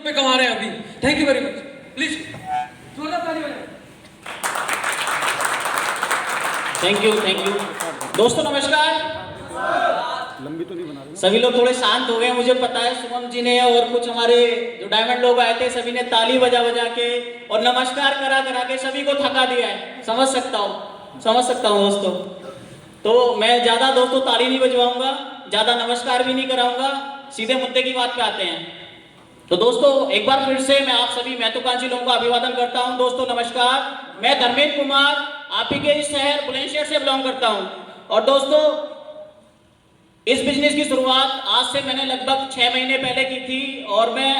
पे कमा रहे हैं अभी। Thank you very much. Please जोरदार ताली बजाएं। थैंक यू दोस्तों नमस्कार। लंबी तो नहीं बना रहे। सभी लोग थोड़े शांत हो गए, मुझे पता है सुमन जी ने और कुछ हमारे जो डायमंड लोग आए थे सभी ने ताली बजा बजा के और नमस्कार करा करा के सभी को थका दिया है। समझ सकता हूँ दोस्तों। तो मैं ज्यादा दोस्तों ताली नहीं बजवाऊंगा, ज्यादा नमस्कार भी नहीं कराऊंगा, सीधे मुद्दे की बात पे आते हैं। तो दोस्तों एक बार फिर से मैं आप सभी महत्वाकांक्षी लोगों का अभिवादन करता हूं। दोस्तों नमस्कार, मैं धर्मेंद्र कुमार आप ही के इस शहर बुलंदशहर से बिलोंग करता हूं। और दोस्तों इस बिजनेस की शुरुआत आज से मैंने लगभग 6 महीने पहले की थी और मैं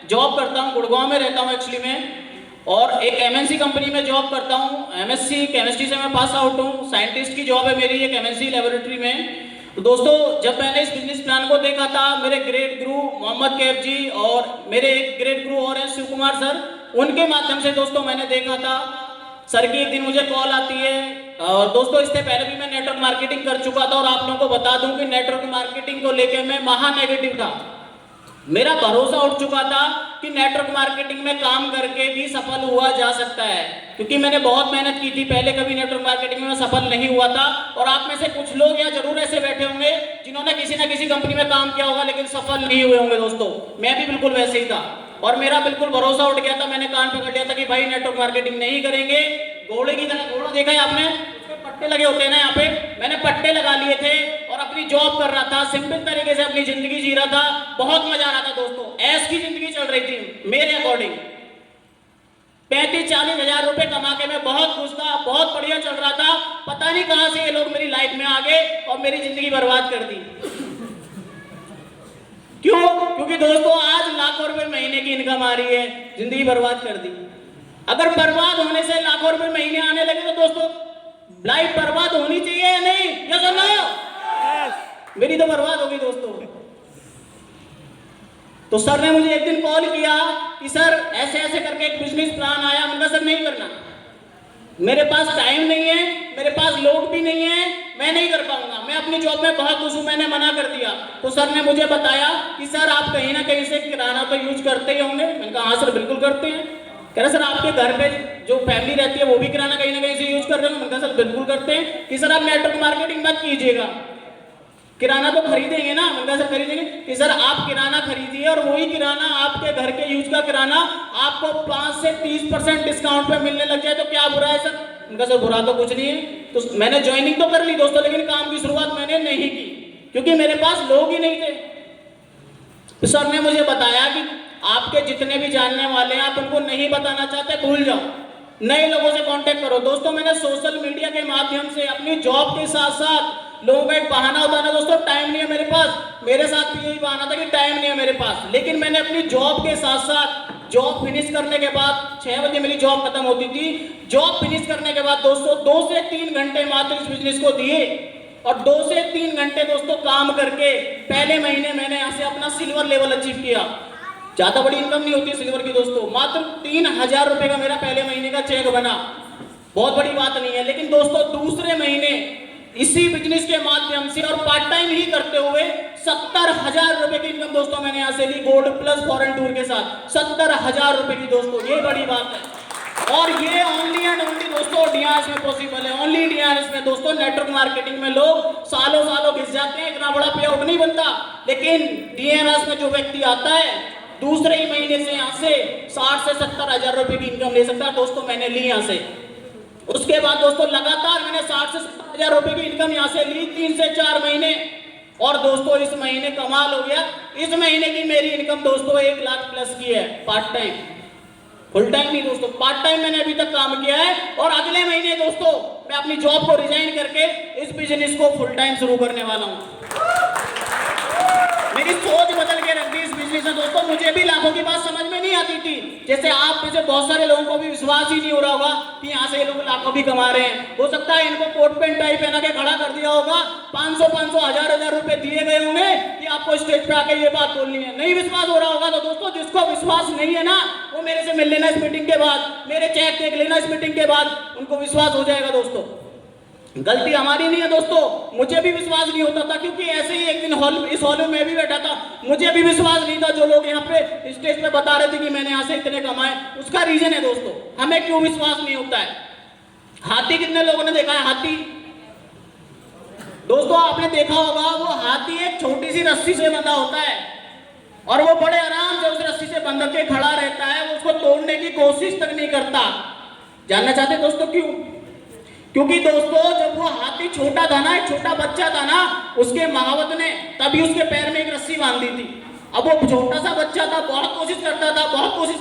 जॉब करता हूं, गुड़गांव में रहता हूं एक्चुअली में, और एक एमएनसी कंपनी में जॉब करता हूं। एमएससी केमिस्ट्री से मैं पास आउट हूं, साइंटिस्ट की जॉब है मेरी एक एमएनसी लेबोरेटरी में। तो दोस्तों जब मैंने इस बिजनेस प्लान को देखा था, मेरे ग्रेट गुरु मोहम्मद कैफ जी और मेरे एक ग्रेट गुरु और हैं शिव कुमार सर, उनके माध्यम से दोस्तों मैंने देखा था। सर की एक दिन मुझे कॉल आती है, और दोस्तों इससे पहले भी मैं नेटवर्क मार्केटिंग कर चुका था और आप लोगों को बता दूं कि नेटवर्क मार्केटिंग को लेकर मैं महा नेगेटिव था। मेरा भरोसा उठ चुका था कि नेटवर्क मार्केटिंग में काम करके भी सफल हुआ जा सकता है, क्योंकि मैंने बहुत मेहनत की थी, पहले कभी नेटवर्क मार्केटिंग में सफल नहीं हुआ था। और आप में से कुछ लोग यहाँ जरूर ऐसे बैठे होंगे जिन्होंने किसी ना किसी कंपनी में काम किया होगा लेकिन सफल नहीं हुए होंगे। दोस्तों मैं भी बिल्कुल वैसे ही था और मेरा बिल्कुल भरोसा उठ गया था, मैंने कान पकड़ लिया था कि भाई नेटवर्क मार्केटिंग नहीं करेंगे। घोड़े की तरह, घोड़ा देखा है आपने, उसके पट्टे लगे होते हैं ना, यहाँ पे मैंने पट्टे लगा लिए थे और अपनी जॉब कर रहा था, सिंपल तरीके से अपनी जिंदगी जी रहा था, बहुत मजा आ रहा था दोस्तों, ऐश की जिंदगी चल रही थी मेरे अकॉर्डिंग। 35-40 हजार रुपए कमा के मैं बहुत खुश था, बहुत बढ़िया चल रहा था। पता नहीं कहां से ये लोग मेरी लाइफ में आ गए और मेरी जिंदगी बर्बाद कर दी। क्यों? क्योंकि दोस्तों आज लाखों रुपए महीने की इनकम आ रही है, जिंदगी बर्बाद कर दी। अगर बर्बाद होने से लाखों रुपए महीने आने लगे तो दोस्तों लाइफ बर्बाद होनी चाहिए या नहीं? या सुनो, मेरी तो बर्बाद होगी दोस्तों। तो सर ने मुझे एक दिन कॉल किया कि सर ऐसे ऐसे करके एक बिजनेस प्लान आया। मैंने कहा सर नहीं करना, मेरे पास टाइम नहीं है, मेरे पास लोग भी नहीं है, मैं नहीं कर पाऊंगा, मैं अपनी जॉब में बहुत खुश हूं, मैंने मना कर दिया। तो सर ने मुझे बताया कि सर आप कहीं ना कहीं से किराना तो यूज करते ही होंगे। मैंने कहा हाँ सर बिल्कुल करते हैं। कह रहे सर आपके घर पे जो फैमिली रहती है वो भी किराना कहीं ना कहीं से यूज कर रहे हो? मैंने कहा सर बिल्कुल करते हैं। कि सर आप नेटवर्क मार्केटिंग मत कीजिएगा, किराना तो खरीदेंगे ना? मैंने कहा सर खरीदेंगे। कि सर आप किराना खरीदिए और वही किराना आपके घर के यूज का किराना आपको 5 से 30% डिस्काउंट पे मिलने लग जाए तो क्या बुरा है सर? उनका सर बुरा तो कुछ नहीं है। तो मैंने ज्वाइनिंग तो कर ली दोस्तों, लेकिन काम की शुरुआत मैंने नहीं की क्योंकि मेरे पास लोग ही नहीं थे। तो सर ने मुझे बताया कि आपके जितने भी जानने वाले हैं आप उनको नहीं बताना चाहते, भूल जाओ, नए लोगों से कांटेक्ट करो। दोस्तों मैंने सोशल मीडिया के माध्यम से अपनी जॉब के साथ साथ लोगों का एक बहाना होता है ना दोस्तों, टाइम नहीं है मेरे पास, मेरे साथ भी यही बहाना था कि टाइम नहीं है मेरे पास, लेकिन मैंने अपनी जॉब के साथ साथ जॉब फिनिश करने के बाद 6 बजे मेरी जॉब खत्म होती थी, जॉब फिनिश करने के बाद दोस्तों 2 से 3 घंटे मात्र इस बिजनेस को दिए और 2 से 3 घंटे दोस्तों काम करके पहले महीने मैंने यहाँ से अपना सिल्वर लेवल अचीव किया। ज्यादा बड़ी इनकम नहीं होती सिल्वर की दोस्तों, मात्र 3000 रुपए का मेरा पहले महीने का चेक बना, बहुत बड़ी बात नहीं है। लेकिन दोस्तों दूसरे महीने इसी बिजनेस के माध्यम से और पार्ट टाइम ही करते हुए 70,000 रुपए की इनकम दोस्तों मैंने यहाँ से ली, गोल्ड प्लस फॉरेन टूर के साथ 70,000 रुपए की दोस्तों, ये बड़ी बात है। और ये ओनली एंड ओनली दोस्तों डीआरएस में पॉसिबल है, ओनली डीआरएस में दोस्तों। नेटवर्क मार्केटिंग में लोग सालों सालों घिस जाते हैं, इतना बड़ा पे आउट नहीं बनता, लेकिन डीआरएस में जो व्यक्ति आता है दूसरे ही महीने से यहाँ से 60 से 70,000 रुपए की इनकम ले सकता है दोस्तों। मैंने ली यहाँ से, उसके बाद दोस्तों लगातार मैंने 60 से 70,000 रुपए की इनकम यहाँ से ली 3 से 4 महीने। और दोस्तों इस महीने कमाल हो गया, इस महीने की मेरी इनकम दोस्तों 1 लाख प्लस की है, पार्ट टाइम, फुल टाइम नहीं दोस्तों, पार्ट टाइम मैंने अभी तक काम किया है। और अगले महीने दोस्तों मैं अपनी जॉब को रिजाइन करके इस बिजनेस को फुल टाइम शुरू करने वाला हूँ। मेरी सोच बदल के रख दी इस बिजनेस में दोस्तों। मुझे भी लाखों की बात समझ में नहीं आती थी, जैसे आप में से बहुत सारे लोगों को भी विश्वास ही नहीं हो रहा होगा कि यहाँ से ये लोग लाखों भी कमा रहे हैं। हो सकता है इनको कोट पेंट टाई पहना के खड़ा कर दिया होगा, 500 1000 रुपए दिए गए होंगे कि आपको स्टेज पे आके ये बात बोलनी है, नहीं विश्वास हो रहा होगा। तो दोस्तों जिसको विश्वास नहीं है ना वो मेरे से मिल लेना इस मीटिंग के बाद, मेरे चेक देख लेना इस मीटिंग के बाद, उनको विश्वास हो जाएगा दोस्तों। गलती हमारी नहीं है दोस्तों, मुझे भी विश्वास नहीं होता था, क्योंकि ऐसे ही एक दिन इस हॉल में मैं भी बैठा था, मुझे भी विश्वास नहीं था। जो लोग यहाँ पे स्टेज पे बता रहे थे कि मैंने यहाँ से इतने कमाए, उसका रीजन है दोस्तों, हमें क्यों विश्वास नहीं होता है। हाथी कितने लोगों ने देखा है? हाथी दोस्तों आपने देखा होगा, वो हाथी एक छोटी सी रस्सी से बंधा होता है और वो बड़े आराम से उस रस्सी से बंध के खड़ा रहता है, वो उसको तोड़ने की कोशिश तक नहीं करता। जानना चाहते दोस्तों क्यों? क्योंकि दोस्तों जब वो हाथी छोटा था ना, एक छोटा बच्चा था ना, उसके महावत ने तभी उसके पैर में एक रस्सी बांध दी थी। अब वो छोटा सा बच्चा था, बहुत कोशिश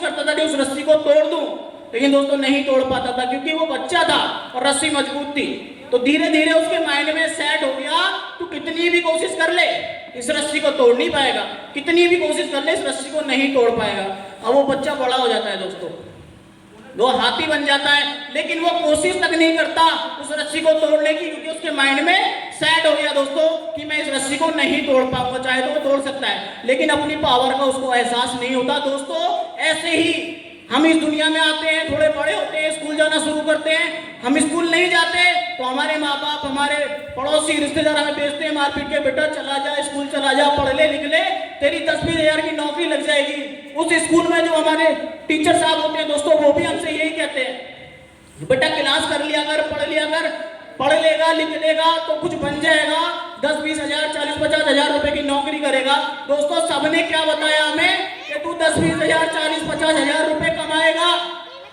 करता था कि उस रस्सी को तोड़ दूं, लेकिन दोस्तों नहीं तोड़ पाता था, क्योंकि वो बच्चा था और रस्सी मजबूत थी। तो धीरे धीरे उसके माइंड में सेट हो गया, तू कितनी भी कोशिश कर ले इस रस्सी को तोड़ नहीं पाएगा, कितनी भी कोशिश कर ले इस रस्सी को नहीं तोड़ पाएगा। अब वो बच्चा बड़ा हो जाता है दोस्तों, वो हाथी बन जाता है, लेकिन वो कोशिश तक नहीं करता उस रस्सी को तोड़ने की, क्योंकि उसके माइंड में सेट हो गया दोस्तों कि मैं इस रस्सी को नहीं तोड़ पाऊंगा। चाहे तो वो तोड़ सकता है, लेकिन अपनी पावर का उसको एहसास नहीं होता। दोस्तों ऐसे ही हम इस दुनिया में आते हैं, थोड़े बड़े होते हैं, स्कूल जाना शुरू करते हैं। हम स्कूल नहीं जाते तो हमारे माँ बाप, हमारे पड़ोसी रिश्तेदार हमें भेजते हैं मार पीट के, बेटा चला जा स्कूल, चला जा, पढ़ ले लिख ले, तेरी 10-20 हज़ार की नौकरी लग जाएगी। उस स्कूल में जो हमारे टीचर साहब होते हैं दोस्तों, वो भी हमसे यही कहते हैं, बेटा क्लास कर लिया कर, पढ़ लिया कर, पढ़ लेगा लिख लेगा तो कुछ बन जाएगा, 10-20 हज़ार 40-50 हज़ार रुपए की नौकरी करेगा। दोस्तों सबने क्या बताया हमें कि तू 10-20 हज़ार 40-50 हज़ार रुपए कमाएगा।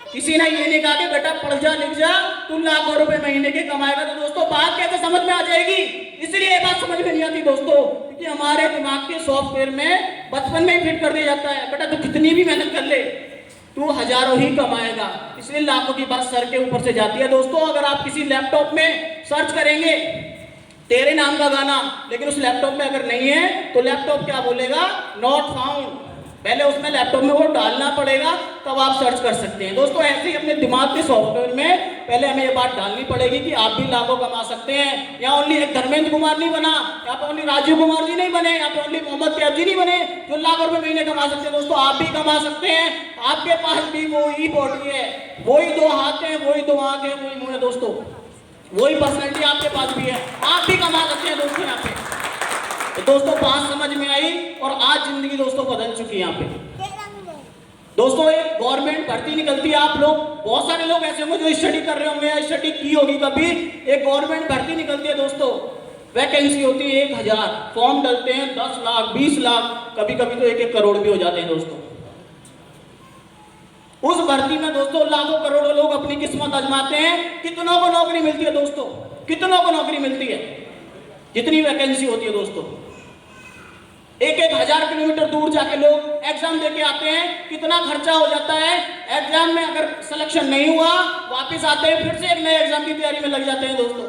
किसी ने ये नहीं कहा कि बेटा पढ़ जा लिख जा, तू लाखों रुपए महीने के कमाएगा। तो दोस्तों बात कैसे समझ में आ जाएगी? इसलिए ये बात समझ में नहीं आती दोस्तों, क्योंकि हमारे दिमाग के सॉफ्टवेयर में बचपन में ही फिट कर दिया जाता है, बेटा तू कितनी भी मेहनत कर ले तू हजारों ही कमाएगा, इसलिए लाखों की बात सर के ऊपर से जाती है। दोस्तों अगर आप किसी लैपटॉप में सर्च करेंगे तेरे नाम का गाना, लेकिन उस लैपटॉप में अगर नहीं है तो लैपटॉप क्या बोलेगा? Not found. पहले उसमें लैपटॉप में वो डालना पड़ेगा, तब आप सर्च कर सकते हैं। दोस्तों ऐसे ही अपने दिमाग के सॉफ्टवेयर में पहले हमें ये बात डालनी पड़ेगी कि आप भी लाखों कमा सकते हैं। यहाँ ओनली एक धर्मेंद्र कुमार नहीं बना, यहाँ पे ओनली राजीव कुमार जी नहीं बने, यहाँ पे ओनली मोहम्मद कैफ जी नहीं बने जो लाखों रुपए महीने कमा सकते हैं। दोस्तों आप भी कमा सकते हैं, आपके पास भी वही बॉडी है, वही 2 हाथ है, वही 2 आंख है, वही मुंह है दोस्तों, वही पर्सनैलिटी आपके पास भी है, आप भी कमा सकते हैं दोस्तों यहाँ पे। तो दोस्तों बात समझ में आई और आज जिंदगी दोस्तों बदल चुकी है यहाँ पे। दोस्तों एक गवर्नमेंट भर्ती निकलती है, आप लोग बहुत सारे लोग ऐसे होंगे जो स्टडी कर रहे होंगे या स्टडी की होगी कभी। एक गवर्नमेंट भर्ती निकलती है दोस्तों, वैकेंसी होती है 1000, फॉर्म डलते हैं 10 लाख 20 लाख, कभी कभी तो 1-1 करोड़ भी हो जाते हैं दोस्तों। उस भर्ती में दोस्तों लाखों करोड़ों लोग अपनी किस्मत आजमाते हैं। कितनों को नौकरी मिलती है दोस्तों? कितनों को नौकरी मिलती है? जितनी वैकेंसी होती है दोस्तों। 1-1 हज़ार किलोमीटर दूर जाके लोग एग्जाम देके आते हैं, कितना खर्चा हो जाता है। एग्जाम में अगर सिलेक्शन नहीं हुआ, वापस आते हैं, फिर से एक नए एग्जाम की तैयारी में लग जाते हैं दोस्तों।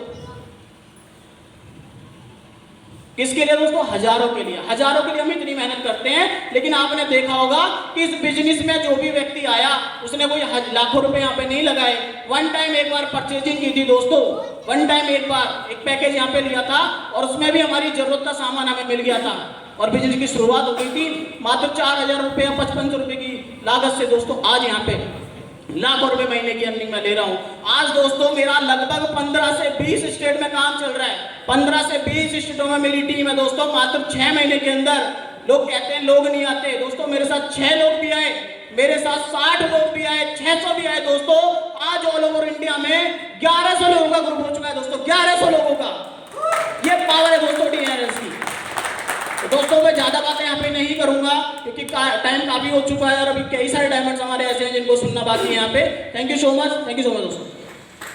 किसके लिए दोस्तों? हजारों के लिए। हजारों के लिए हम इतनी मेहनत करते हैं, लेकिन आपने देखा होगा कि इस बिजनेस में जो भी व्यक्ति आया उसने कोई लाखों रुपए यहाँ पे नहीं लगाए। वन टाइम एक बार परचेजिंग की थी दोस्तों, वन टाइम एक बार एक पैकेज यहाँ पे लिया था और उसमें भी हमारी जरूरत का सामान हमें मिल गया था और बिजनेस की शुरुआत हो गई थी। मात्र 4000 रुपये या 5500 रुपये की लागत से दोस्तों आज यहाँ पे लाखों रुपए महीने की अर्निंग मैं ले रहा हूं। आज दोस्तों मेरा लगभग 15 से 20 स्टेट में काम चल रहा है। 15 से 20 स्टेटों में मेरी टीम है दोस्तों। मात्र 6 महीने के अंदर लोग कहते हैं लोग नहीं आते, दोस्तों मेरे साथ 6 लोग भी आए, मेरे साथ 60 लोग भी आए, 600 भी आए दोस्तों। आज ऑल ओवर इंडिया में 1100 लोगों का ग्रुप हो चुका है दोस्तों, 1100 लोगों का। ये पावर है दोस्तों DRS की। तो दोस्तों मैं ज्यादा बातें यहाँ पे नहीं करूंगा क्योंकि टाइम काफी हो चुका है और अभी कई सारे डायमंड्स हमारे ऐसे हैं जिनको सुनना बाकी है यहाँ पे। थैंक यू सो मच दोस्तों।